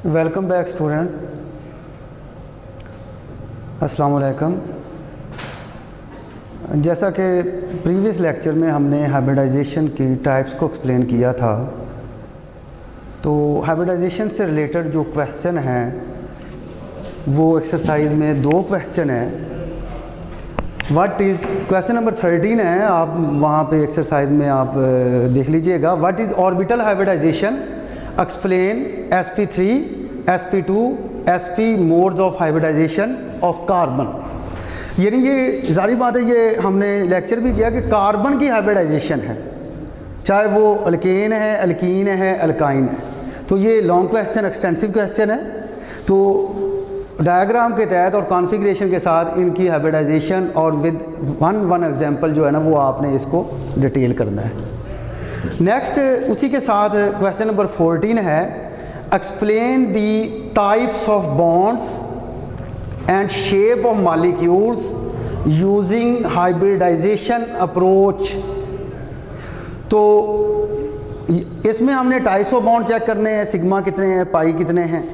Welcome back student, अस्सलाम वालेकुम। जैसा कि प्रीवियस लेक्चर में हमने हाइब्रिडाइजेशन की टाइप्स को एक्सप्लेन किया था, तो हाइब्रिडाइजेशन से रिलेटेड जो क्वेश्चन हैं वो एक्सरसाइज में दो क्वेश्चन हैं। व्हाट इज़ क्वेश्चन नंबर 13 है, आप वहाँ पे एक्सरसाइज में आप देख लीजिएगा। What is orbital hybridization, explain sp3, sp2, sp modes of hybridization of carbon. यानी ये जारी बात है, ये हमने लेक्चर भी किया कि कार्बन की हाइब्रिडाइजेशन है, चाहे वो अल्केन है, अल्कीन है, अल्काइन है। तो ये लॉन्ग क्वेश्चन, एक्सटेंसिव क्वेश्चन है। तो डायग्राम के तहत और कॉन्फ़िगरेशन के साथ इनकी हाइब्रिडाइजेशन और विद वन एग्जांपल जो है ना वो आपने इसको डिटेल करना है। नेक्स्ट उसी के साथ क्वेश्चन नंबर 14 है, explain the types of bonds and shape of molecules using hybridization approach. तो इसमें हमने टाइप्स ऑफ बॉन्ड चेक करने हैं, सिग्मा कितने हैं, पाई कितने हैं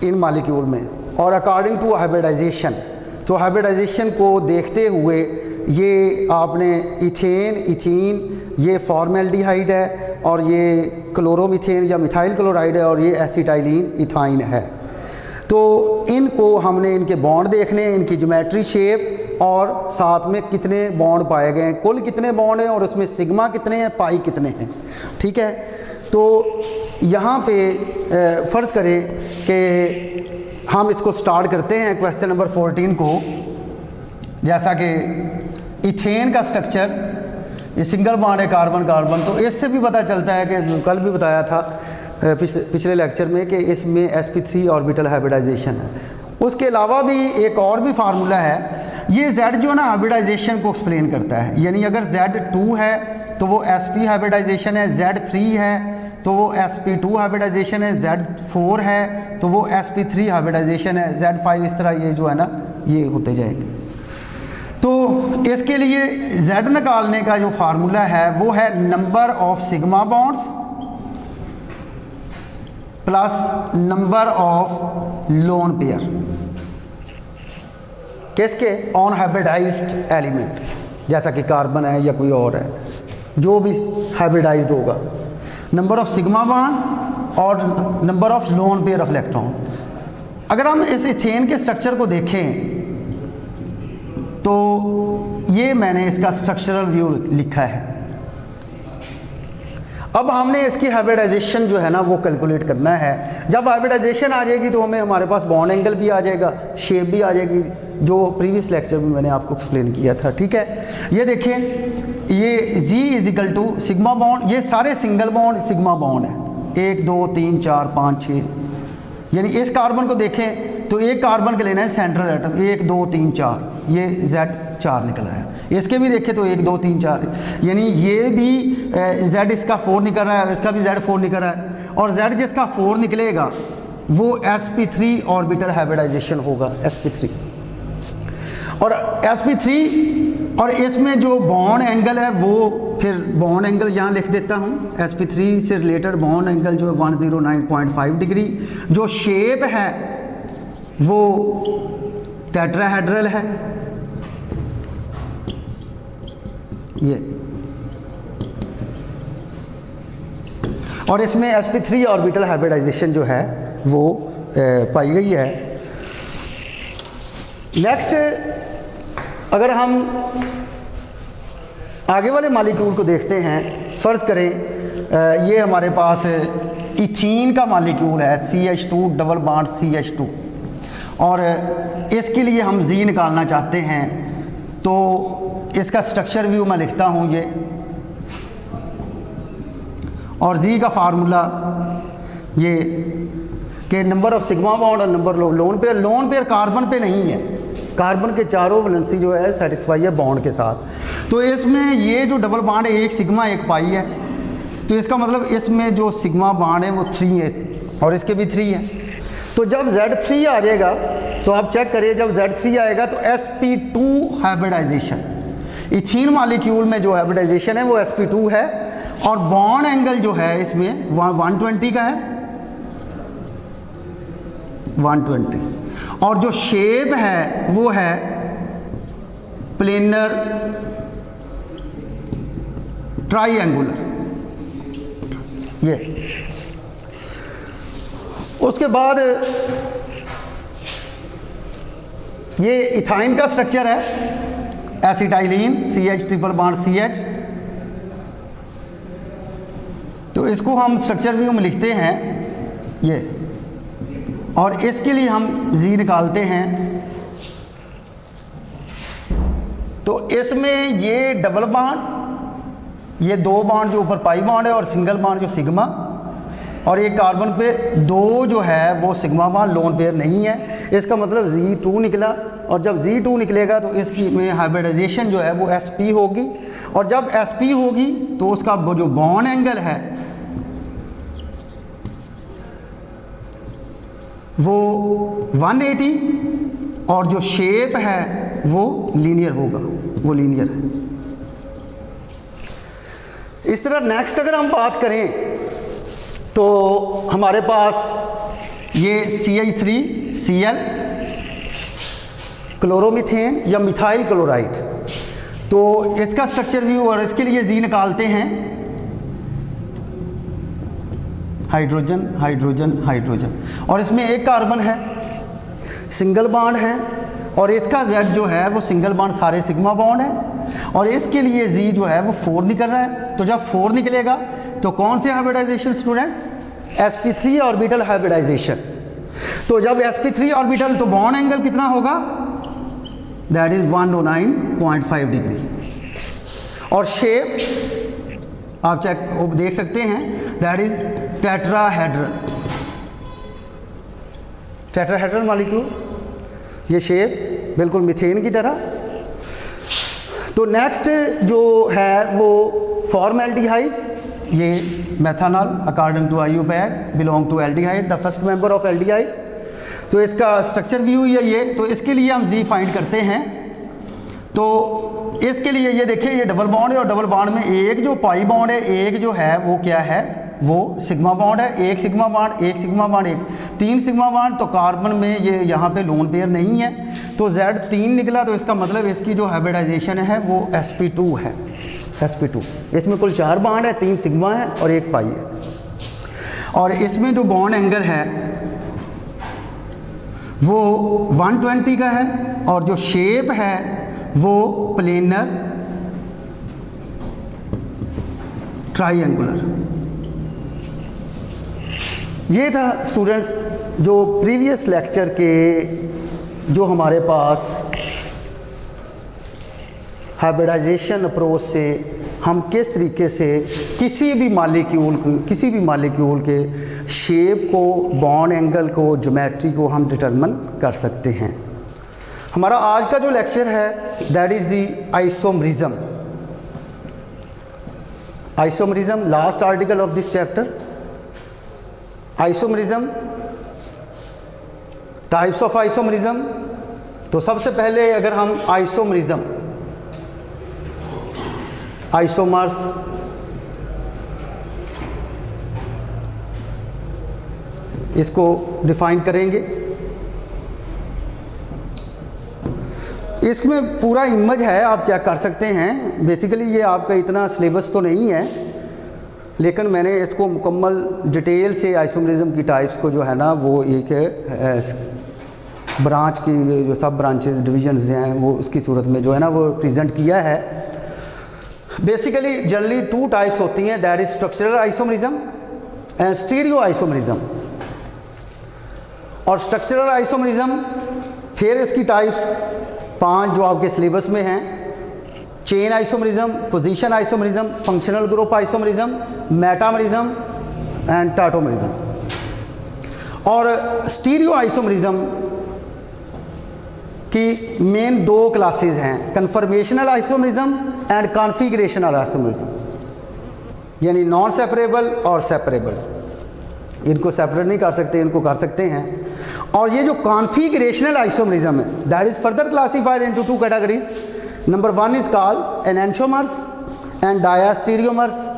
इन मॉलिक्यूल में, और अकॉर्डिंग टू हाइब्रिडाइजेशन। तो हाइब्रिडाइजेशन को देखते हुए ये आपने इथेन, इथीन, ये फॉर्मेल्डिहाइड है, और ये क्लोरोमीथेन या मिथाइल क्लोराइड है, और ये एसिटाइलिन इथाइन है। तो इनको हमने इनके बॉन्ड देखने हैं, इनकी ज्योमेट्री, शेप, और साथ में कितने बॉन्ड पाए गए हैं, कुल कितने बॉन्ड हैं, और उसमें सिग्मा कितने हैं, पाई कितने हैं। ठीक है, तो यहाँ पे फ़र्ज़ करें कि हम इसको स्टार्ट करते हैं क्वेश्चन नंबर 14 को। जैसा कि इथेन का स्ट्रक्चर, ये सिंगल बॉन्ड है कार्बन कार्बन, तो इससे भी पता चलता है कि कल भी बताया था पिछले लेक्चर में कि इसमें sp3 ऑर्बिटल हाइब्रिडाइजेशन है। उसके अलावा भी एक और भी फार्मूला है, ये Z जो है ना हाइब्रिडाइजेशन को एक्सप्लेन करता है। यानी अगर Z2 है तो वो sp हाइब्रिडाइजेशन है, Z3 है तो वो sp2 हाइब्रिडाइजेशन है, Z4 है तो वो sp3 हाइब्रिडाइजेशन है, Z5 इस तरह ये जो है ना ये होते जाएंगे। तो इसके लिए Z निकालने का जो फार्मूला है वो है number of sigma bonds plus number of lone pair, किसके, ऑन हाइब्रिडाइज्ड एलिमेंट, जैसा कि कार्बन है या कोई और है जो भी हाइब्रिडाइज्ड होगा। नंबर ऑफ सिग्मा बॉन्ड और number of lone pair of electron. अगर हम इस इथेन के स्ट्रक्चर को देखें तो ये मैंने इसका स्ट्रक्चरल व्यू लिखा है। अब हमने इसकी हाइब्रिडाइजेशन जो है ना वो कैलकुलेट करना है। जब हाइब्रिडाइजेशन आ जाएगी तो हमें हमारे पास बॉन्ड एंगल भी आ जाएगा, शेप भी आ जाएगी, जो प्रीवियस लेक्चर में मैंने आपको एक्सप्लेन किया था। ठीक है, ये देखिए, ये G is equal to sigma bond, ये सारे सिंगल बॉन्ड सिग्मा बॉन्ड है, 1 2 3 4 5 6। यानी इस कार्बन को देखें तो एक कार्बन के लेना है सेंट्रल एटम, 1 2 3 4, ये Z4 निकला है। इसके भी देखें तो 1 2 3 4, यानी ये भी Z इसका 4 निकल रहा है, इसका भी Z4 निकल रहा है, और Z जिसका 4 निकलेगा वो sp3 ऑर्बिटल हाइब्रिडाइजेशन होगा, sp3। और sp3 और इसमें जो बॉन्ड एंगल है वो फिर बॉन्ड एंगल यहाँ लिख देता हूँ, sp3 से रिलेटेड बॉन्ड एंगल जो है 109.5 डिग्री। जो शेप है वो टेट्राहेड्रल है, ये, और इसमें sp3 ऑर्बिटल हाइब्रिडाइजेशन जो है वो पाई गई है। नेक्स्ट, अगर हम आगे वाले मॉलिक्यूल को देखते हैं, फ़र्ज़ करें ये हमारे पास इथीन का मॉलिक्यूल है, CH2 डबल बॉन्ड CH2, और इसके लिए हम Z निकालना चाहते हैं। तो इसका स्ट्रक्चर व्यू मैं लिखता हूँ ये, और Z का फार्मूला ये कि नंबर ऑफ सिग्मा बॉन्ड और number lone pair. Lone pair carbon पे नहीं है, कार्बन के चारों वैलेंसी जो है सेटिस्फाई है बॉन्ड के साथ। तो इसमें ये जो डबल बॉन्ड है, एक सिग्मा एक पाई है, तो इसका मतलब इसमें जो सिग्मा बॉन्ड है वो 3 है, और इसके भी 3 है। तो जब Z3 आ जाएगा तो आप चेक करिए, जब Z3 आएगा तो sp2 हाइब्रिडाइजेशन, इथीन मॉलिक्यूल में जो हाइब्रिडाइजेशन है वो sp2 है, और बॉन्ड एंगल जो है इसमें 120 का है, 120 और जो शेप है वो है प्लेनर ट्राइएंगुलर। ये उसके बाद ये इथाइन का स्ट्रक्चर है, acetylene CH triple bond CH। तो इसको हम स्ट्रक्चर व्यू में लिखते हैं ये, और इसके लिए हम जी निकालते हैं। तो इसमें ये डबल बॉन्ड, ये दो बॉन्ड जो ऊपर पाई बॉन्ड है और सिंगल बॉन्ड जो सिग्मा, और एक कार्बन पे दो जो है वो सिग्मा बॉन्ड लोन पेयर नहीं है। इसका मतलब Z2 निकला, और जब Z2 निकलेगा तो इसकी में हाइब्रिडाइजेशन जो है वो sp होगी, और जब sp होगी तो उसका जो बॉन्ड एंगल है वो 180, और जो शेप है वो लीनियर होगा, वो लीनियर है। इस तरह नेक्स्ट अगर हम बात करें तो हमारे पास ये CH3Cl क्लोरोमीथेन या मिथाइल क्लोराइड, तो इसका स्ट्रक्चर व्यू और इसके लिए जी निकालते हैं हाइड्रोजन हाइड्रोजन हाइड्रोजन, और इसमें एक कार्बन है, सिंगल बॉन्ड है, और इसका Z जो है वो सिंगल बॉन्ड सारे सिग्मा बॉन्ड है, और इसके लिए जी जो है वो 4 निकल रहा है। तो जब 4 निकलेगा तो कौन से hybridisation students? sp3 orbital hybridisation. तो जब sp3 ऑर्बिटल, तो बॉन्ड एंगल कितना होगा? दैट इज 109.5 डिग्री, और शेप आप चेक देख सकते हैं, that is tetrahedral, tetrahedral molecule, ये शेप बिल्कुल मीथेन की तरह। तो नेक्स्ट जो है वो फॉर्मल्डिहाइड, ये methanal according to IUPAC belong to aldehyde, the first member of aldehyde. तो इसका स्ट्रक्चर व्यू ये, तो इसके लिए हम जी फाइंड करते हैं। तो इसके लिए ये देखिए, ये डबल बॉन्ड है, और डबल बॉन्ड में एक जो पाई बॉन्ड है, एक जो है वो क्या है, वो सिग्मा बॉन्ड है। एक सिग्मा बॉन्ड, एक सिग्मा बॉन्ड, एक 3 सिग्मा बॉन्ड। तो कार्बन में ये यहाँ पे लोन पेयर नहीं है, तो Z3 निकला। तो इसका मतलब इसकी जो हाइब्रिडाइजेशन है वो sp2 है, sp2। इसमें कुल 4 बॉन्ड है, 3 सिग्मा है और एक पाई है, और इसमें जो बॉन्ड एंगल है वो 120 का है, और जो शेप है वो प्लेनर ट्राइएंगुलर। ये था स्टूडेंट्स जो प्रीवियस लेक्चर के जो हमारे पास हाइब्रिडाइजेशन अप्रोच से हम किस तरीके से किसी भी मालिक्यूल के शेप को, बॉन्ड एंगल को, ज्योमेट्री को हम डिटरमिन कर सकते हैं। हमारा आज का जो लेक्चर है that is the isomerism. Isomerism last article of this chapter. Isomerism, types of isomerism. तो सबसे पहले अगर हम आइसोमरिज्म, आइसोमर्स, इसको डिफाइन करेंगे। इसमें पूरा इमेज है, आप चेक कर सकते हैं। बेसिकली ये आपका इतना सिलेबस तो नहीं है, लेकिन मैंने इसको मुकम्मल डिटेल से आइसोमरिज्म की टाइप्स को जो है ना वो एक ब्रांच की जो सब ब्रांचेस डिविजन्स हैं वो उसकी सूरत में जो है ना वो प्रेजेंट किया है। बेसिकली जनरली 2 टाइप्स होती हैं, that is structural isomerism and stereoisomerism. और स्ट्रक्चरल आइसोमरिज्म फिर इसकी टाइप्स 5 जो आपके सिलेबस में हैं: chain isomerism, position isomerism, functional group isomerism, metamerism and tautomerism. और स्टीरियो आइसोमरिज्म की मेन 2 क्लासेस हैं, conformational isomerism and configurational isomerism, यानी नॉन सेपरेबल और सेपरेबल। इनको सेपरेट नहीं कर सकते, इनको कर सकते हैं। और ये जो कॉन्फिगरेशनल आइसोमरिज्म है that is further classified into 2 categories. Number 1 is called enantiomers and diastereomers.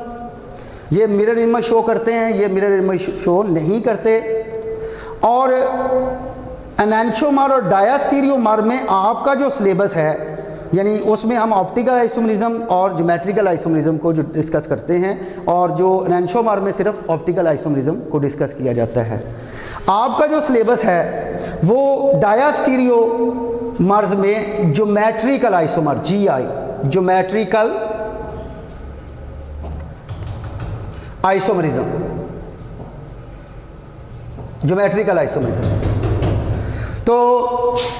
ये मिरर इमेज शो करते हैं, ये मिरर इमेज शो नहीं करते। और एनेंटियोमर और डायास्टीरियोमर में आपका जो सिलेबस है, यानी उसमें हम ऑप्टिकल आइसोमरिज्म और ज्योमेट्रिकल आइसोमरिज्म को जो डिस्कस करते हैं, और जो एनेंटियोमर में सिर्फ ऑप्टिकल आइसोमरिज्म को डिस्कस किया जाता है। आपका जो सिलेबस है वो डायास्टीरियोमर्स में geometrical isomer, GI, geometrical isomerism, geometrical isomerism. तो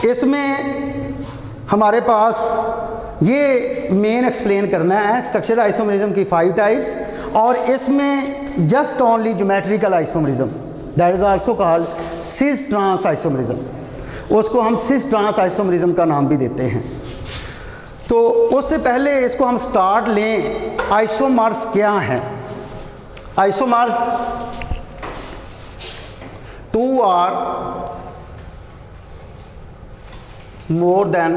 इसमें हमारे पास ये मेन एक्सप्लेन करना है स्ट्रक्चरल आइसोमरिज्म की 5 टाइप्स, और इसमें just only geometrical isomerism, that is also called cis trans isomerism, उसको हम सिस ट्रांस आइसोमरिज्म का नाम भी देते हैं। तो उससे पहले इसको हम स्टार्ट लें, आइसोमर्स क्या हैं। Isomers 2 or more than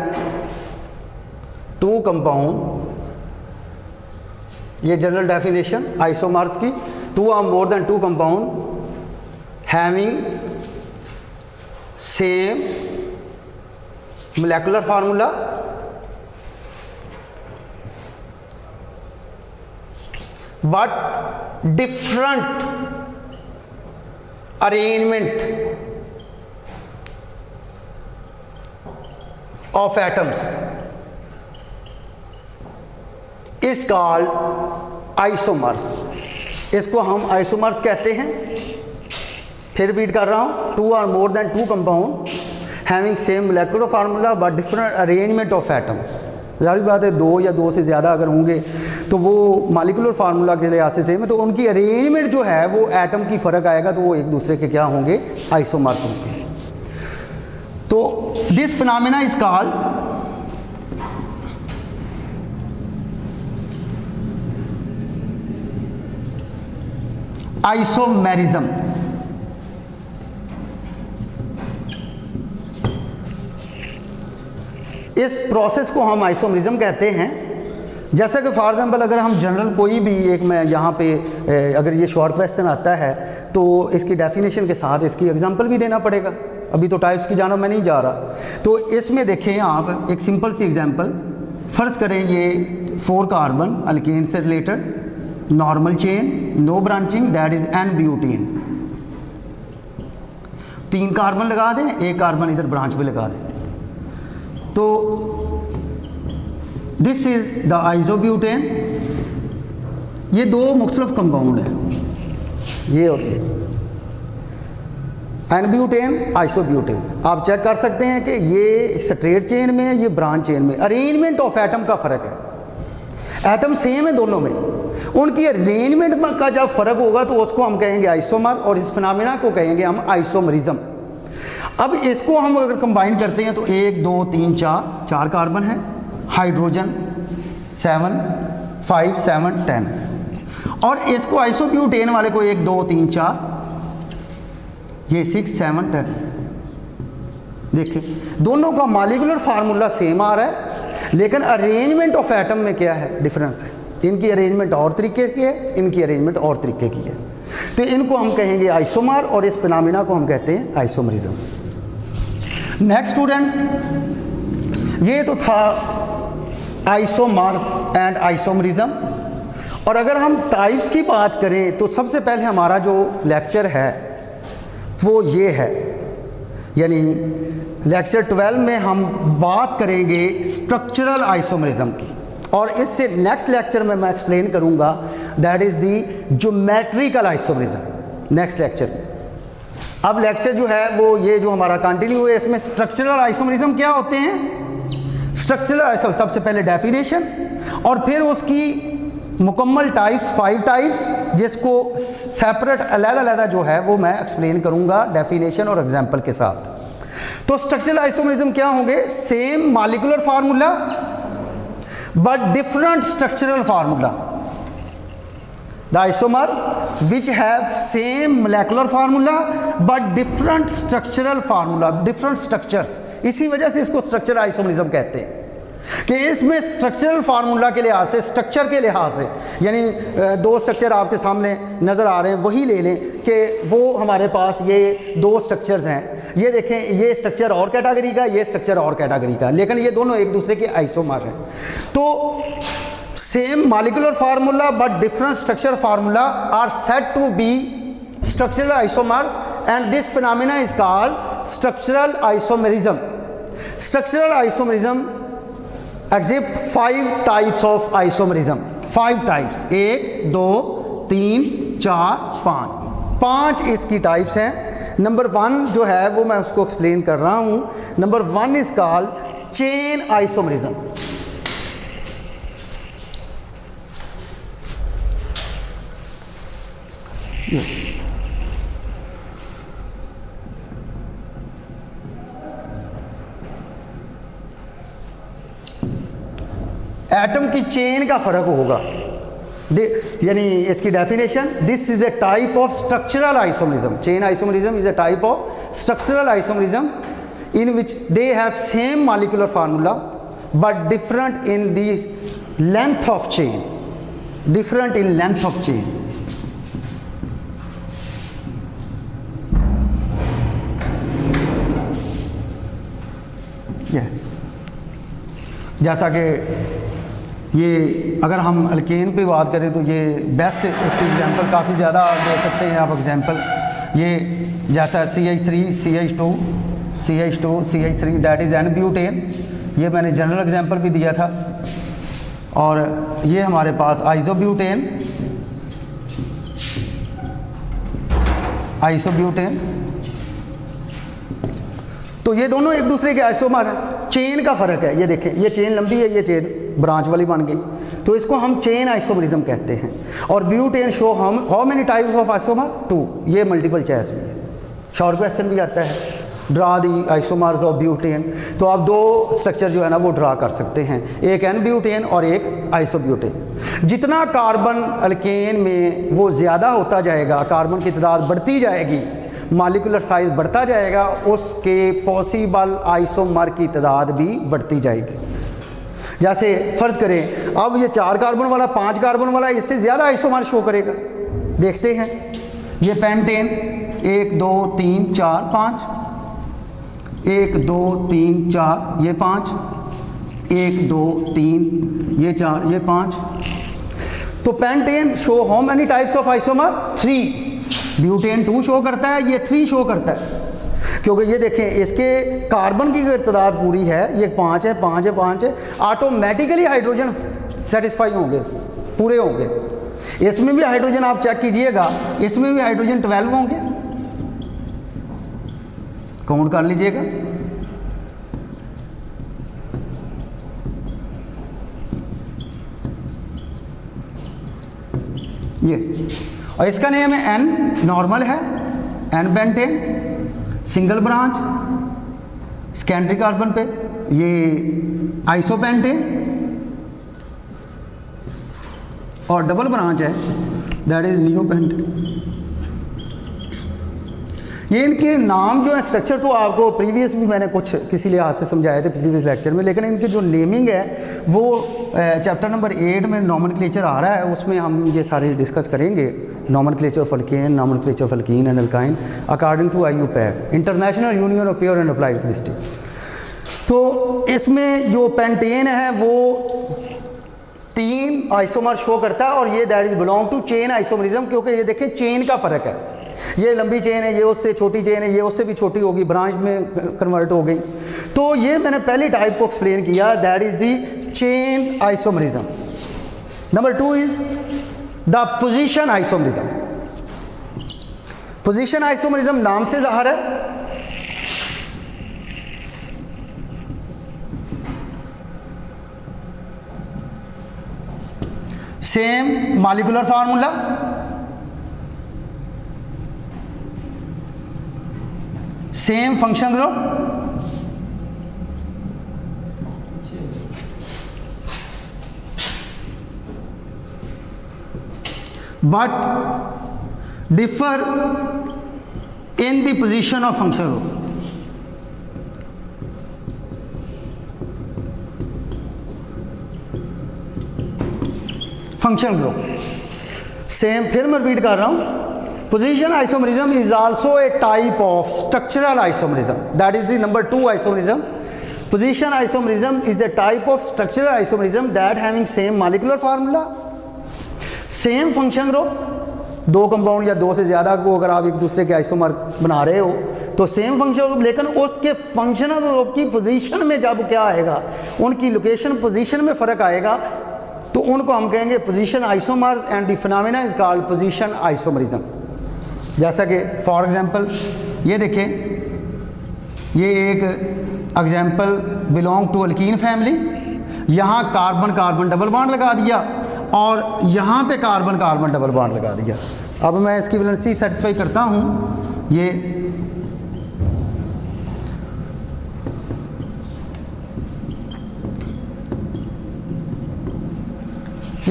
2 compound, ये जनरल डेफिनेशन आइसोमर्स की, 2 or more than 2 compound having same molecular formula but different arrangement of atoms is called isomers. इसको हम आइसोमर्स कहते हैं। फिर रिपीट कर रहा हूं, 2 or more than 2 compound having same molecular formula but different arrangement of atom. ज़ाहिर बात है 2 या 2 से ज़्यादा अगर होंगे तो वो मालिकुलर फार्मूला के लिहाज से सेम है, तो उनकी अरेंजमेंट जो है वो एटम की फ़र्क आएगा, तो वो एक दूसरे के क्या होंगे, आइसोमर्स होंगे। तो this phenomena is called isomerism. इस प्रोसेस को हम आइसोमेरिज्म कहते हैं। जैसा कि फॉर एग्जांपल अगर हम जनरल कोई भी एक, मैं यहाँ पे अगर ये शॉर्ट क्वेश्चन आता है तो इसकी डेफिनेशन के साथ इसकी एग्जांपल भी देना पड़ेगा। अभी तो टाइप्स की जानब मैं नहीं जा रहा, तो इसमें देखें आप एक सिंपल सी एग्जांपल फ़र्ज़ करें, ये 4 कार्बन अल्केन से related, normal chain, no branching, that is n butane. 3 carbon लगा दें, 1 कार्बन इधर ब्रांच पे लगा दें, तो दिस इज द आइसोब्यूटेन। ये 2 मुख्तलिफ कंपाउंड हैं, ये और ये, एन ब्यूटेन, आइसोब्यूटेन। आप चेक कर सकते हैं कि ये स्ट्रेट चेन में है, ये ब्रांच चेन में। अरेंजमेंट ऑफ एटम का फ़र्क है, एटम सेम है दोनों में, उनकी अरेंजमेंट का जब फ़र्क होगा तो उसको हम कहेंगे आइसोमर, और इस फिनोमेना को कहेंगे हम आइसोमरिज्म। अब इसको हम अगर कंबाइन करते हैं तो 1 2 3 4 कार्बन है, हाइड्रोजन 7 5 7 10, और इसको आइसोब्यूटेन वाले को 1 2 3 4, ये 6 7 10। देखिए दोनों का मॉलिक्यूलर फार्मूला सेम आ रहा है, लेकिन अरेंजमेंट ऑफ एटम में क्या है, डिफरेंस है। इनकी अरेंजमेंट और तरीके की है, इनकी अरेंजमेंट और तरीके की है, तो इनको हम कहेंगे आइसोमर, और इस फिनोमेना को हम कहते हैं आइसोमरिज्म। नेक्स्ट स्टूडेंट, ये तो था आइसोमर्स एंड आइसोमरिज्म। और अगर हम टाइप्स की बात करें तो सबसे पहले हमारा जो लेक्चर है वो ये है, यानी लेक्चर 12 में हम बात करेंगे स्ट्रक्चरल आइसोमरिज्म की, और इससे नेक्स्ट लेक्चर में मैं एक्सप्लेन करूंगा that is the geometrical isomerism next lecture में। अब लेक्चर जो है वो ये जो हमारा कंटिन्यू है, इसमें स्ट्रक्चरल आइसोमरिज्म क्या होते हैं, स्ट्रक्चरल आइसोमरिज्म सबसे पहले डेफिनेशन, और फिर उसकी मुकम्मल टाइप्स 5 टाइप्स, जिसको सेपरेट अलग-अलग जो है वो मैं एक्सप्लेन करूंगा डेफिनेशन और एग्जाम्पल के साथ। तो स्ट्रक्चरल आइसोमरिज्म क्या होंगे, same molecular formula but different structural formula. The isomers which have same molecular formula but different structural formula, different structures, इसी वजह से इसको स्ट्रक्चरल आइसोमरिज्म कहते हैं। कि इसमें स्ट्रक्चरल फार्मूला के लिहाज से, स्ट्रक्चर के लिहाज से, यानी दो स्ट्रक्चर आपके सामने नज़र आ रहे हैं, वही ले लें कि वो हमारे पास ये दो स्ट्रक्चर्स हैं। ये देखें, ये स्ट्रक्चर और कैटेगरी का, ये स्ट्रक्चर और कैटेगरी का, लेकिन ये दोनों एक दूसरे के आइसोमर हैं। तो same molecular formula but different structure formula are said to be structural isomers and this phenomena is called structural isomerism. Structural isomerism exist 5 types of isomerism, 5 types, 1 2 3 4 5, 5 इसकी टाइप्स हैं। नंबर 1 जो है वो मैं उसको एक्सप्लेन कर रहा हूँ। Number 1 is called chain isomerism. Atom की चेन का फर्क होगा, यानी इसकी definition, this is a type of structural isomerism. Chain isomerism is a type of structural isomerism in which they have same molecular formula but different in the length of chain, different in length of chain. जैसा कि ये अगर हम alkane पे बात करें तो ये बेस्ट इसकी एग्जांपल काफ़ी ज़्यादा दे सकते हैं आप एग्जांपल। ये जैसा CH3 CH2 CH2 CH3 that is an butane, ये मैंने जनरल एग्जांपल भी दिया था। और ये हमारे पास आइसोब्यूटेन, आइसोब्यूटेन, तो ये दोनों एक दूसरे के आइसोमर हैं। चेन का फ़र्क है, ये देखें, ये चेन लंबी है, ये चेन ब्रांच वाली बन गई, तो इसको हम चेन आइसोमेरिज्म कहते हैं। और butane show how many types of isomer, 2, ये मल्टीपल चॉइस भी है, शॉर्ट क्वेश्चन भी आता है, draw the isomers of butane. तो आप 2 स्ट्रक्चर जो है ना वो ड्रा कर सकते हैं, एक एन ब्यूटेन और एक आइसोब्यूटेन। जितना कार्बन अल्केन में वो ज़्यादा होता जाएगा, कार्बन की तादाद बढ़ती जाएगी, मॉलिक्यूलर साइज बढ़ता जाएगा, उसके पॉसिबल आइसोमर की तादाद भी बढ़ती जाएगी। जैसे फ़र्ज़ करें अब ये 4 कार्बन वाला 5 कार्बन वाला इससे ज़्यादा आइसोमर शो करेगा। देखते हैं, ये पेंटेन 1 2 3 4 5, 1 2 3 4, ये 5, 1 2 3, ये 4, ये 5। तो pentane show how many types of isomer, 3। Butane 2 show करता है, ये 3 शो करता है, क्योंकि ये देखें इसके कार्बन की अगर तादाद पूरी है, ये 5 है 5 है 5 है, ऑटोमेटिकली हाइड्रोजन सेटिस्फाई होंगे, पूरे होंगे। इसमें भी हाइड्रोजन आप चेक कीजिएगा, इसमें भी हाइड्रोजन 12 होंगे, काउंट कर लीजिएगा। ये, और इसका नेम है एन, नॉर्मल है, n pentane, single branch secondary carbon पे, ये आइसोपेंटेन, और डबल ब्रांच है दैट इज नियोपेंटेन। ये इनके नाम जो है, स्ट्रक्चर तो आपको प्रीवियस भी मैंने कुछ किसी लिहाज से समझाए थे प्रीवियस लेक्चर में, लेकिन इनकी जो नेमिंग है वो चैप्टर नंबर 8 में नॉमेनक्लेचर आ रहा है, उसमें हम ये सारे डिस्कस करेंगे। Nomenclature of alkane, nomenclature of alkene and alkyne according to IUPAC, international union of pure and applied chemistry. तो इसमें जो पेंटेन है वो 3 आइसोमर शो करता है, और ये that is belong to chain isomerism, क्योंकि ये देखें चेन का फ़र्क है, ये लंबी चेन है, ये उससे छोटी चेन है, ये उससे भी छोटी होगी, ब्रांच में कन्वर्ट हो गई। तो ये मैंने पहली टाइप को एक्सप्लेन किया, that is the chain isomerism. Number 2 is the position isomerism. Position isomerism नाम से ज़ाहिर है, same molecular formula, same function group, but differ in the position of function group. Functional group. Same, फिर मैं repeat कर रहा हूँ, position isomerism is also a type of structural isomerism, that is the number 2 isomerism. Position isomerism is a type of structural isomerism that having same molecular formula, same function group. दो compound या दो से ज़्यादा को अगर आप एक दूसरे के आइसोमर बना रहे हो तो सेम फंक्शन ग्रुप, लेकिन उसके फंक्शनल ग्रुप की पोजीशन में जब क्या आएगा, उनकी लोकेशन पोजीशन में फ़र्क आएगा, तो उनको हम कहेंगे position isomers and the phenomena is called position isomerism. जैसा कि फॉर एग्जांपल ये देखें, ये एक example belong to alkene family, यहाँ कार्बन कार्बन डबल बॉन्ड लगा दिया और यहाँ पे कार्बन कार्बन डबल बॉन्ड लगा दिया। अब मैं इसकी वैलेंसी सेटिस्फाई करता हूँ। ये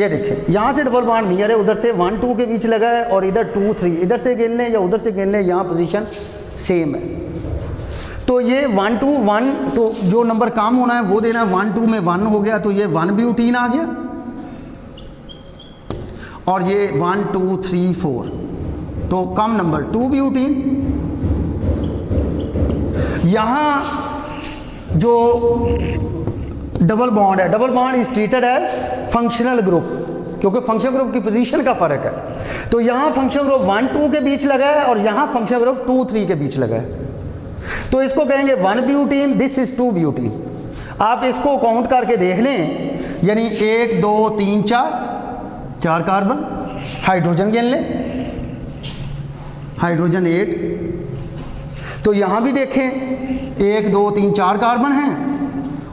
देखिए, यहाँ से डबल बॉन्ड नियर है, उधर से 1 2 के बीच लगा है और इधर 2 3, इधर से गिन लें या उधर से गिन लें, यहाँ पोजीशन सेम है। तो ये 1 2 1, तो जो नंबर कम होना है वो देना है। 1 2 में 1 हो गया तो ये 1 ब्यूटीन आ गया, और ये 1 2 3 4 तो कम नंबर 2 ब्यूटीन। यहाँ जो डबल बॉन्ड है, डबल बॉन्ड इज ट्रीटेड है फंक्शनल ग्रुप, क्योंकि फंक्शनल ग्रुप की पोजीशन का फर्क है। तो यहाँ फंक्शनल ग्रुप 1 2 के बीच लगा है और यहाँ फंक्शनल ग्रुप 2 3 के बीच लगा है, तो इसको कहेंगे 1 ब्यूटीन, दिस इज 2 ब्यूटीन। आप इसको काउंट करके देख लें, यानी 1 2 3 4 कार्बन, हाइड्रोजन गिन लें, हाइड्रोजन 8। तो यहाँ भी देखें 1 2 3 4 कार्बन हैं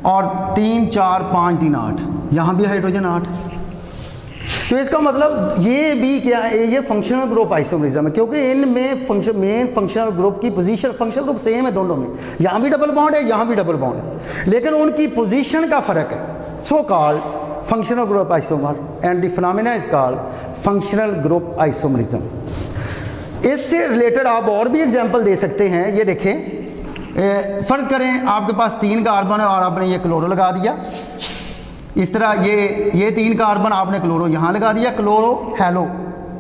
और 3 4 5 3 8, यहाँ भी हाइड्रोजन 8। तो इसका मतलब ये भी क्या है, ये फंक्शनल ग्रुप आइसोमरिज्म है, क्योंकि इनमें मेन फंक्शनल ग्रुप की पोजीशन, फंक्शनल ग्रुप सेम है दोनों में, यहाँ भी डबल बॉन्ड है, यहाँ भी डबल बॉन्ड है, लेकिन उनकी पोजीशन का फ़र्क है। So called functional group isomer and the phenomena is called functional group isomerism. इससे रिलेटेड आप और भी एग्जाम्पल दे सकते हैं। ये देखें, फ़र्ज़ करें आपके पास 3 कार्बन है और आपने ये क्लोरो लगा दिया, इस तरह ये 3 कार्बन आपने क्लोरो यहाँ लगा दिया, chloro halo,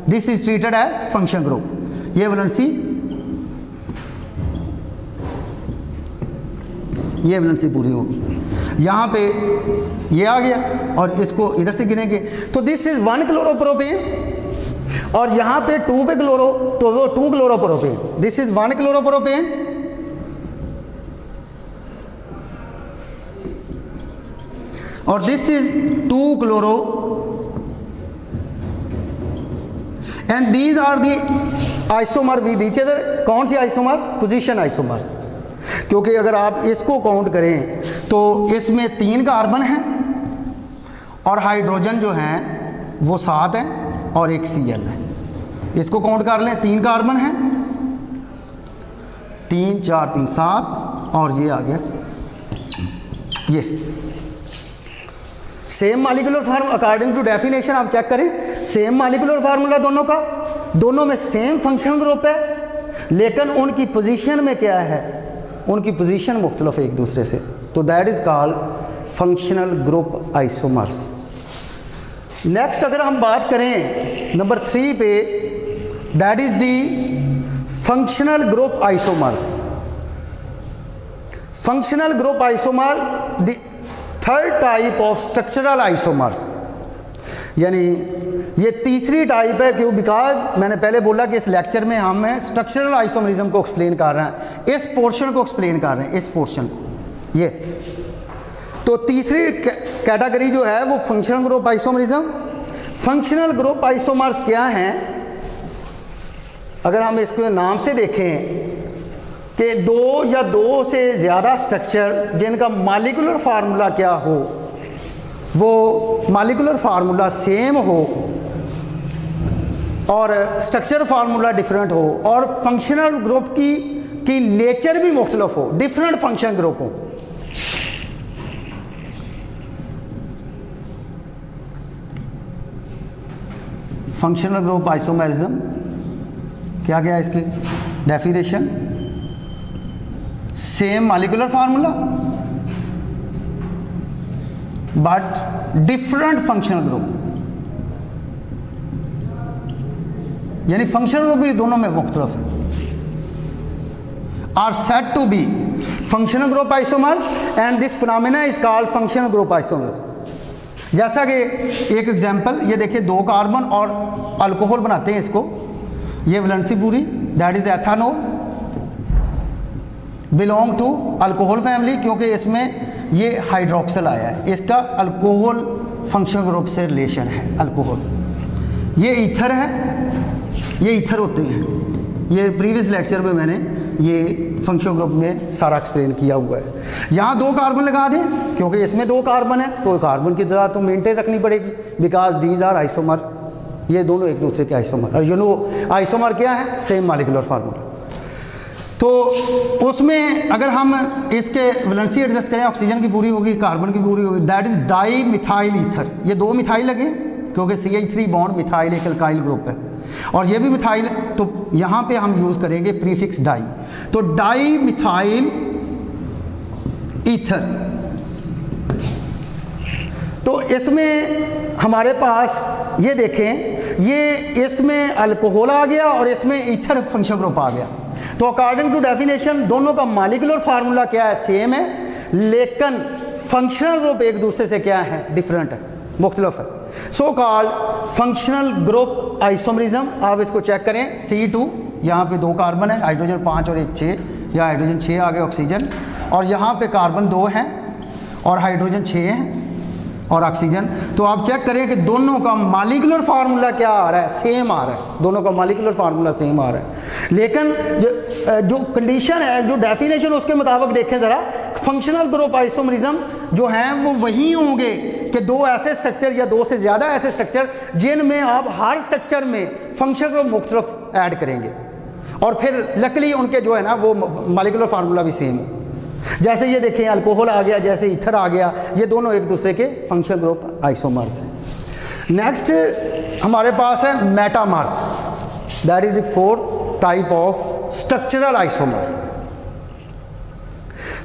this is treated as function group. ये वैलेंसी पूरी होगी, यहाँ पे ये आ गया और इसको इधर से गिनेंगे तो दिस इज 1 क्लोरोप्रोपेन, और यहाँ पे 2 पे क्लोरो, तो वो 2 क्लोरोप्रोपेन, दिस इज 1 क्लोरोप्रोपेन, और this is 2 chloro, and these are the isomer with each other. कौन सी आइसोमर? Position isomers. क्योंकि अगर आप इसको काउंट करें तो इसमें 3 कार्बन हैं और हाइड्रोजन जो हैं वो 7 हैं और एक Cl है। इसको काउंट कर लें, 3 कार्बन हैं, 3 4 3 7, और ये आ गया, ये same molecular formula according to definition. आप चेक करें, सेम मॉलिक्यूलर फार्मूला दोनों का, दोनों में सेम फंक्शनल ग्रुप है, लेकिन उनकी पोजीशन में क्या है, उनकी पोजीशन मुख्तलिफ है एक दूसरे से, तो that is called functional group isomers. Next अगर हम बात करें नंबर 3 पे, that is the functional group isomers. Functional group isomer the third type of structural isomers, यानी ये तीसरी टाइप है, क्यों? बिकॉज मैंने पहले बोला कि इस लेक्चर में हम स्ट्रक्चरल आइसोमरिज्म को एक्सप्लेन कर रहे हैं, इस पोर्शन को एक्सप्लेन कर रहे हैं, इस पोर्शन ये। तो तीसरी कैटेगरी जो है वो functional group isomerism. Functional group isomers क्या हैं? अगर हम इसके नाम से देखें कि 2 या 2 से ज़्यादा स्ट्रक्चर जिनका मॉलिक्यूलर फार्मूला क्या हो, वो मॉलिक्यूलर फार्मूला सेम हो और स्ट्रक्चर फार्मूला डिफरेंट हो, और फंक्शनल ग्रुप की नेचर भी मुख्तलिफ हो, डिफरेंट फंक्शन ग्रुप हो। फंक्शनल ग्रुप आइसोमरिज्म क्या क्या है इसकी definition? Same molecular formula but different functional group, यानी फंक्शनल ग्रुप भी दोनों में मुख्तलिफ है, are said to be functional group isomers and this phenomena is called functional group isomers. जैसा कि एक एग्जांपल ये देखिए, 2 कार्बन और अल्कोहल बनाते हैं इसको, ये वैलेंसी पूरी that is ethanol belong to alcohol family, क्योंकि इसमें ये हाइड्रोक्सिल आया है, इसका अल्कोहल फंक्शनल ग्रुप से रिलेशन है अल्कोहल। ये ईथर है, ये ईथर होते हैं, ये प्रीवियस लेक्चर में मैंने ये फंक्शनल ग्रुप में सारा एक्सप्लेन किया हुआ है। यहाँ 2 कार्बन लगा दें, क्योंकि इसमें 2 कार्बन है तो कार्बन की तादाद तो मेंटेन रखनी पड़ेगी, बिकॉज दीज आर आइसोमर, ये दोनों एक दूसरे के आइसोमर। और यू नो आइसोमर क्या है, सेम मॉलिक्यूलर फार्मूला। तो उसमें अगर हम इसके वैलेंसी एडजस्ट करें, ऑक्सीजन की पूरी होगी, कार्बन की पूरी होगी, that is di methyl ether. ये 2 मिथाइल लगे क्योंकि CH3 बॉन्ड मिथाइल एक अल्काइल ग्रुप है, और ये भी मिथाइल है, तो यहाँ पे हम यूज़ करेंगे प्रीफिक्स डाई, तो डाई मिथाइल ईथर। तो इसमें हमारे पास ये देखें, ये इसमें अल्कोहल आ गया और इसमें ईथर फंक्शनल ग्रुप आ गया। तो अकॉर्डिंग टू डेफिनेशन दोनों का मॉलिक्यूलर फार्मूला क्या है, सेम है, लेकिन फंक्शनल ग्रुप एक दूसरे से क्या है, डिफरेंट है, मुख्तलिफ है। So called functional group isomerism. आप इसको चेक करें, C2 यहाँ पे 2 कार्बन है, हाइड्रोजन 5 और 1 6, या हाइड्रोजन 6 आ गया ऑक्सीजन, और यहाँ पे कार्बन 2 हैं और हाइड्रोजन 6 हैं और ऑक्सीजन। तो आप चेक करें कि दोनों का मॉलिक्यूलर फार्मूला क्या आ रहा है, सेम आ रहा है, दोनों का मॉलिक्यूलर फार्मूला सेम आ रहा है। लेकिन जो कंडीशन है, जो डेफिनेशन उसके मुताबिक देखें ज़रा, फंक्शनल ग्रुप आइसोमरिज्म जो हैं वो वही होंगे कि 2 ऐसे स्ट्रक्चर या 2 से ज़्यादा ऐसे स्ट्रक्चर जिनमें आप हर स्ट्रक्चर में फंक्शनल ग्रुप मुख्तलिफ ऐड करेंगे, और फिर लकली उनके जो है ना वो मॉलिक्यूलर फार्मूला भी सेम है। जैसे ये देखें, अल्कोहल आ गया, जैसे ईथर आ गया, ये दोनों एक दूसरे के फंक्शनल ग्रुप आइसोमर्स हैं। नेक्स्ट हमारे पास है metamers, that is the 4th type of structural isomer.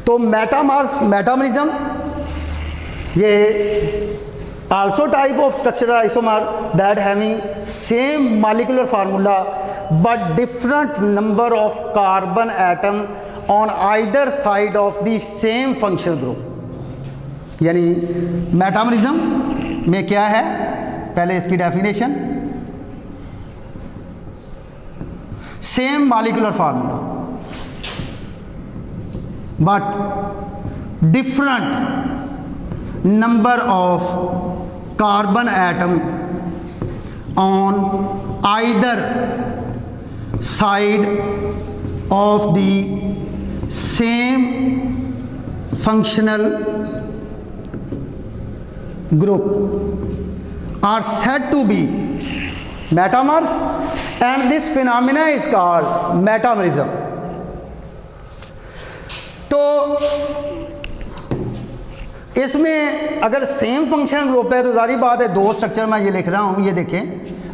तो मेटामरिज्म ये also type of structural isomer that having same molecular formula but different number of carbon atom on either side of the same functional group। यानी metamerism में क्या है, पहले इसकी definition, same molecular formula but different number of carbon atom on either side of the same functional group are said to be metamers, and this phenomena is called metamerism। तो इसमें अगर same functional group है तो जारी बात है, 2 structure मैं ये लिख रहा हूँ, ये देखें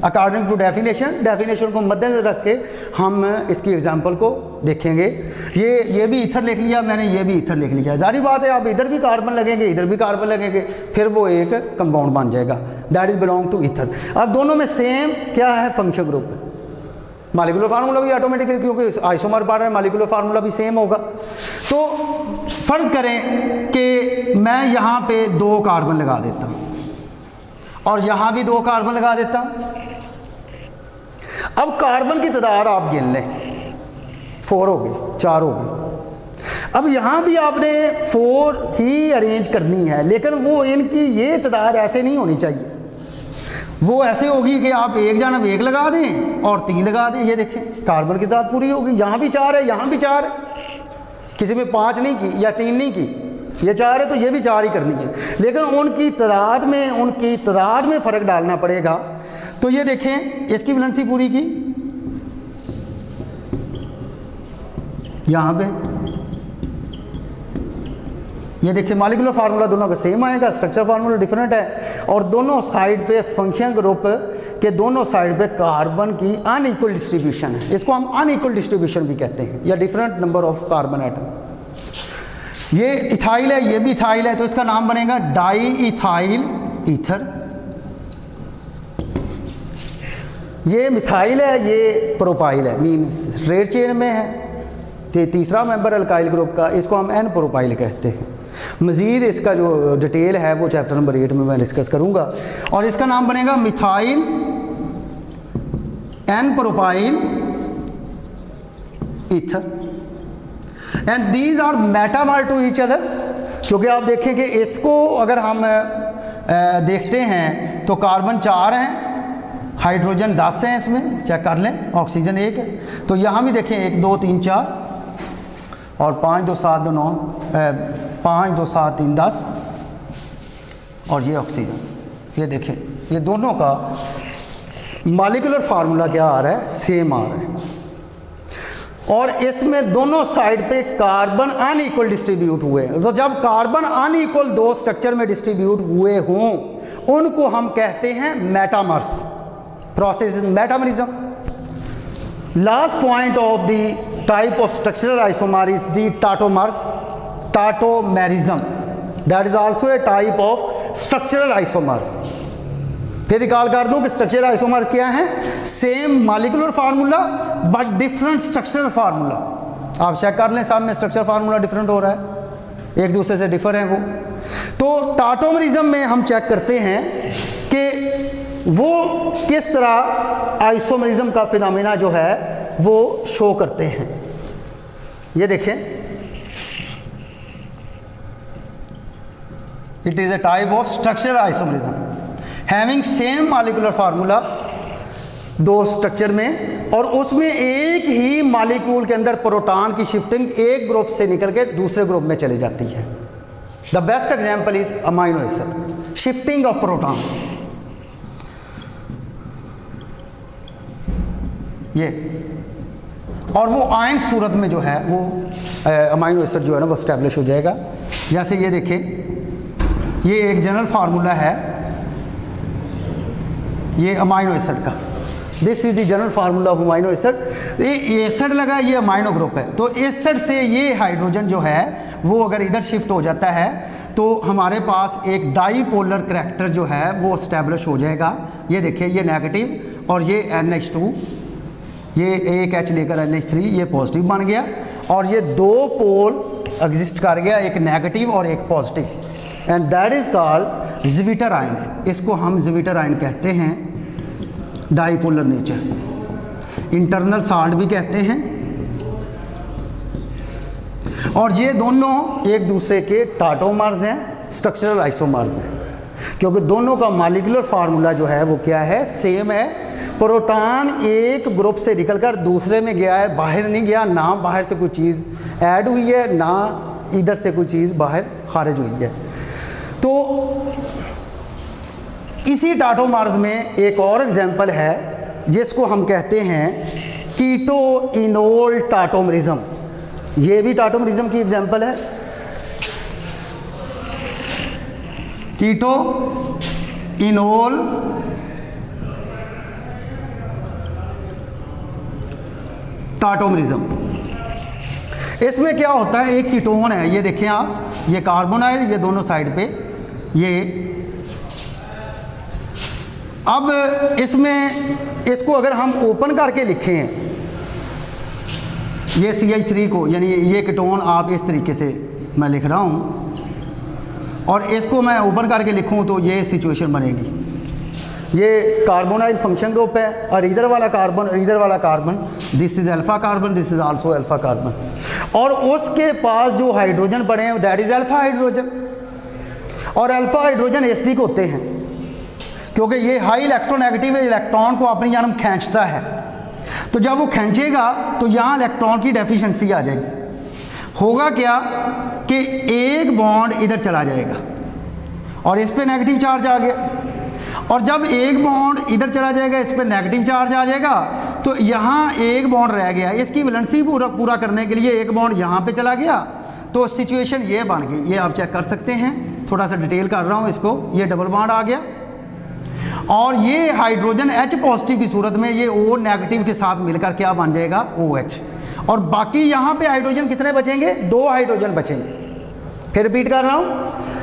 अकॉर्डिंग टू डेफिनेशन को मद्देनजर रख के हम इसकी एग्जांपल को देखेंगे। ये भी ईथर लिख लिया मैंने, ये भी ईथर लिख लिया, जारी बात है आप इधर भी कार्बन लगेंगे, इधर भी कार्बन लगेंगे, फिर वो एक कंपाउंड बन जाएगा, that is belong to ether. अब दोनों में सेम क्या है, फंक्शनल ग्रुप है, मॉलिक्यूलर फार्मूला भी ऑटोमेटिकली, क्योंकि आइसोमर पढ़ रहे हैं, मॉलिक्यूलर फार्मूला भी सेम होगा। तो फ़र्ज़ करें कि मैं यहाँ पे 2 कार्बन लगा देता हूँ और यहाँ भी 2 कार्बन लगा देता हूँ। अब कार्बन की तादाद आप गिन लें, 4 हो गई, 4 हो गई। अब यहाँ भी आपने 4 ही अरेंज करनी है, लेकिन वो इनकी ये तादाद ऐसे नहीं होनी चाहिए, वो ऐसे होगी कि आप एक जानब 1 लगा दें और 3 लगा दें। ये देखें कार्बन की तादाद पूरी होगी, यहाँ भी 4 है, यहाँ भी 4 है, किसी में 5 नहीं की या 3 नहीं की, ये 4 है तो ये भी 4 ही करनी है, लेकिन उनकी तादाद में फ़र्क डालना पड़ेगा। तो ये देखें इसकी वैलेंसी पूरी की, यहाँ पे ये देखिए मॉलिक्यूलर फार्मूला दोनों का सेम आएगा, स्ट्रक्चर फार्मूला डिफरेंट है, और दोनों साइड पे फंक्शनल ग्रुप के दोनों साइड पे कार्बन की अनइक्वल डिस्ट्रीब्यूशन है, इसको हम अनइक्वल डिस्ट्रीब्यूशन भी कहते हैं, या different number of carbon atom. ये इथाइल है, ये भी इथाइल है, तो इसका नाम बनेगा डाई इथाइल ईथर। ये मिथाइल है, ये प्रोपाइल है, मीन स्ट्रेट चेन में है। तो तीसरा मेंबर अल्काइल ग्रुप का, इसको हम एन प्रोपाइल कहते हैं। मज़ीद इसका जो डिटेल है वो चैप्टर नंबर 8 में मैं डिस्कस करूँगा। और इसका नाम बनेगा methyl n propyl ether, and these are metamer to each other. क्योंकि आप देखें कि इसको अगर हम देखते हैं तो कार्बन 4 हैं, हाइड्रोजन 10 हैं, इसमें चेक कर लें, ऑक्सीजन 1 है। तो यहाँ भी देखें 1 2 3 4 और 5 2 7 2 9 5 2 7 3 10 और ये ऑक्सीजन। ये देखें ये दोनों का मॉलिक्यूलर फार्मूला क्या आ रहा है, सेम आ रहा है। और इसमें दोनों साइड पे कार्बन अनइक्वल डिस्ट्रीब्यूट हुए। तो जब कार्बन अनइक्वल दो स्ट्रक्चर में डिस्ट्रीब्यूट हुए हों उनको हम कहते हैं metamers. Process is metamerism. Last point of the type of structural isomer is the tautomers, tautomerism. That is also a type of structural isomers. फिर रिकॉल कर दूं कि स्ट्रक्चरल आइसोमर्स क्या हैं, same molecular formula but different structural formula. आप check कर लें, सामने स्ट्रक्चरल फार्मूला डिफरेंट हो रहा है, एक दूसरे से डिफर हैं वो। तो टाटोमरिज्म में हम चेक करते हैं कि वो किस तरह आइसोमरिज्म का फिनोमेना जो है वो शो करते हैं। ये देखें, it is a type of structural isomerism having same molecular formula, दो स्ट्रक्चर में, और उसमें एक ही मॉलिक्यूल के अंदर प्रोटॉन की शिफ्टिंग एक ग्रुप से निकल के दूसरे ग्रुप में चली जाती है। The best example is amino acid, shifting of proton. ये और वो आयन सूरत में जो है वो अमाइनो एसिड जो है ना वो एस्टेब्लिश हो जाएगा। जैसे ये देखें, ये एक जनरल फार्मूला है ये अमाइनो एसिड का। This is the general formula of amino acid. ये एसिड लगा, ये अमाइनो ग्रुप है। तो एसिड से ये हाइड्रोजन जो है वो अगर इधर शिफ्ट हो जाता है तो हमारे पास एक डाईपोलर करैक्टर जो है वो एस्टेब्लिश हो जाएगा। ये देखिए, ये नेगेटिव और ये NH2, ये एक H लेकर NH3, ये पॉजिटिव बन गया और ये दो पोल एग्जिस्ट कर गया, एक नेगेटिव और एक positive, and that is called zwitterion. इसको हम ज़्विटर आयन कहते हैं, डाईपोलर नेचर, इंटरनल साल्ट भी कहते हैं। और ये दोनों एक दूसरे के टाटोमर्स हैं, स्ट्रक्चरल आइसोमर्स हैं, क्योंकि दोनों का मॉलिक्यूलर फार्मूला जो है वो क्या है, सेम है। प्रोटॉन एक ग्रुप से निकलकर दूसरे में गया है, बाहर नहीं गया, ना बाहर से कोई चीज़ ऐड हुई है ना इधर से कोई चीज़ बाहर खारिज हुई है। तो इसी टाटोमर्स में एक और एग्जांपल है जिसको हम कहते हैं कीटो इनोल टाटोमरिज्म। ये भी टाटोमरिज्म की एग्जांपल है। Keto enol tautomerism. इसमें क्या होता है, एक कीटोन है, ये देखें आप, ये कार्बन है, ये दोनों साइड पे ये। अब इसमें इसको अगर हम ओपन करके लिखें, ये CH3 को, यानी ये कीटोन आप इस तरीके से मैं लिख रहा हूँ और इसको मैं ओपन करके लिखूँ तो ये सिचुएशन बनेगी। ये कार्बोनाइल फंक्शन ग्रुप है और इधर वाला कार्बन और इधर वाला carbon, this is alpha carbon, this is also alpha carbon, और उसके पास जो हाइड्रोजन पड़े हैं दैट इज अल्फा हाइड्रोजन। और अल्फा हाइड्रोजन एसिडिक होते हैं क्योंकि ये हाई इलेक्ट्रोनेगेटिव इलेक्ट्रॉन को अपनी जानब खींचता है। तो जब वो खींचेगा तो यहाँ इलेक्ट्रॉन की डेफिशिएंसी आ जाएगी। होगा क्या कि एक बॉन्ड इधर चला जाएगा और इस पे नेगेटिव चार्ज आ गया, और जब एक बॉन्ड इधर चला जाएगा, इस पे नेगेटिव चार्ज आ जाएगा, तो यहाँ एक बॉन्ड रह गया। इसकी वैलेंसी पूरा करने के लिए एक बॉन्ड यहाँ पे चला गया, तो सिचुएशन ये बन गई। ये आप चेक कर सकते हैं, थोड़ा सा डिटेल कर रहा हूँ इसको। ये डबल बॉन्ड आ गया और ये हाइड्रोजन H पॉजिटिव की सूरत में ये O नेगेटिव के साथ मिलकर क्या बन जाएगा, OH। और बाकी यहाँ पे हाइड्रोजन कितने बचेंगे, 2 हाइड्रोजन बचेंगे। फिर रिपीट कर रहा हूँ,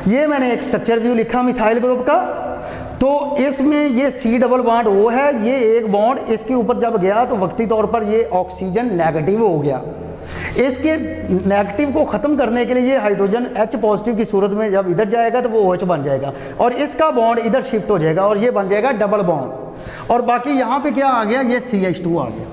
ये मैंने एक स्ट्रक्चर व्यू लिखा मिथाइल ग्रुप का। तो इसमें ये C डबल बॉन्ड O है, ये एक बॉन्ड इसके ऊपर जब गया तो वक्ती तौर पर ये ऑक्सीजन नेगेटिव हो गया। इसके नेगेटिव को ख़त्म करने के लिए ये हाइड्रोजन H पॉजिटिव की सूरत में जब इधर जाएगा तो वो OH बन जाएगा और इसका बॉन्ड इधर शिफ्ट हो जाएगा और ये बन जाएगा डबल बॉन्ड। और बाकी यहाँ पे क्या आ गया, ये CH2 आ गया।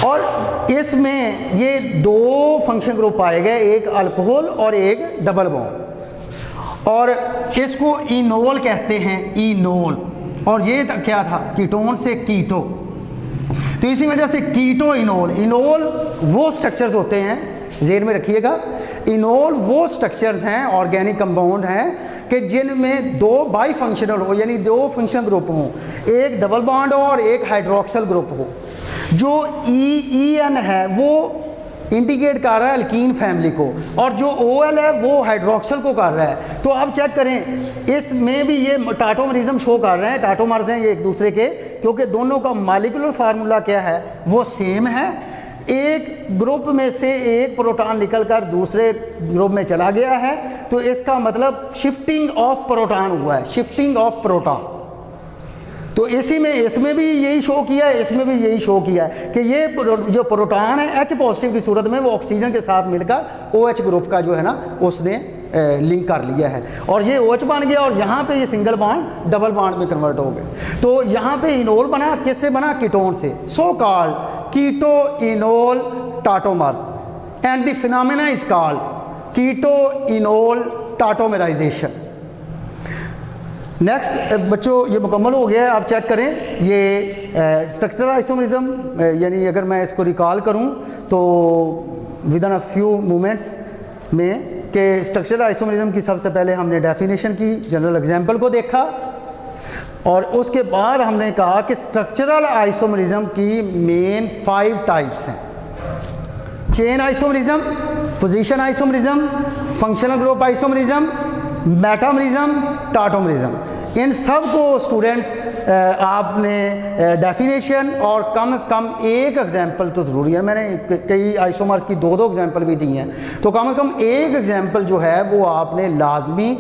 और इसमें ये दो फंक्शन ग्रुप पाए गए, एक अल्कोहल और एक डबल बॉन्ड, और इसको इनोल कहते हैं, इनोल। और ये क्या था, कीटोन से कीटो, तो इसी वजह से कीटो इनोल। इनोल वो स्ट्रक्चर्स होते हैं, ज़हन में रखिएगा, इनोल वो स्ट्रक्चर्स हैं, ऑर्गेनिक कंपाउंड हैं कि जिनमें दो बाई फंक्शनल हो, यानी दो फंक्शनल ग्रुप हों, एक डबल बॉन्ड हो और एक हाइड्रोक्सल ग्रुप हो। जो EN है वो इंडिकेट कर रहा है अल्कीन फैमिली को, और जो OL है वो हाइड्रोक्सल को कर रहा है। तो आप चेक करें, इसमें भी ये टाटोमरिज्म शो कर रहे हैं, टाटोमर्स हैं ये एक दूसरे के, क्योंकि दोनों का मॉलिक्यूलर फार्मूला क्या है, वो सेम है। एक ग्रुप में से एक प्रोटॉन निकलकर दूसरे ग्रुप में चला गया है, तो इसका मतलब शिफ्टिंग ऑफ प्रोटॉन हुआ है, शिफ्टिंग ऑफ प्रोटॉन। तो इसी में इसमें भी यही शो किया है, इसमें भी यही शो किया है कि ये जो प्रोटॉन है H पॉजिटिव की सूरत में वो ऑक्सीजन के साथ मिलकर OH ग्रुप का जो है ना उसने लिंक कर लिया है, और ये OH बन गया, और यहाँ पे ये सिंगल बॉन्ड डबल बॉन्ड में कन्वर्ट हो गए। तो यहाँ पे इनोल बना, किससे बना, कीटोन से, so called keto enol tautomers, and the phenomena is called keto enol tautomerization. Next बच्चों ये मुकम्मल हो गया है, आप चेक करें ये स्ट्रक्चरल आइसोमरिज्म, यानी अगर मैं इसको रिकॉल करूं तो with in a few moments में कि स्ट्रक्चरल आइसोमरिज्म की सबसे पहले हमने डेफिनेशन की, जनरल एग्जांपल को देखा, और उसके बाद हमने कहा कि स्ट्रक्चरल आइसोमरिज्म की मेन 5 टाइप्स हैं। Chain isomerism, position isomerism, functional group isomerism, metamerism, tautomerism. इन सब को स्टूडेंट्स आपने डेफिनेशन और कम से कम एक एग्जांपल तो ज़रूरी है, मैंने कई आइसोमर्स की 2-2 एग्जांपल भी दी हैं, तो कम से कम एक एग्जांपल जो है वो आपने लाजमी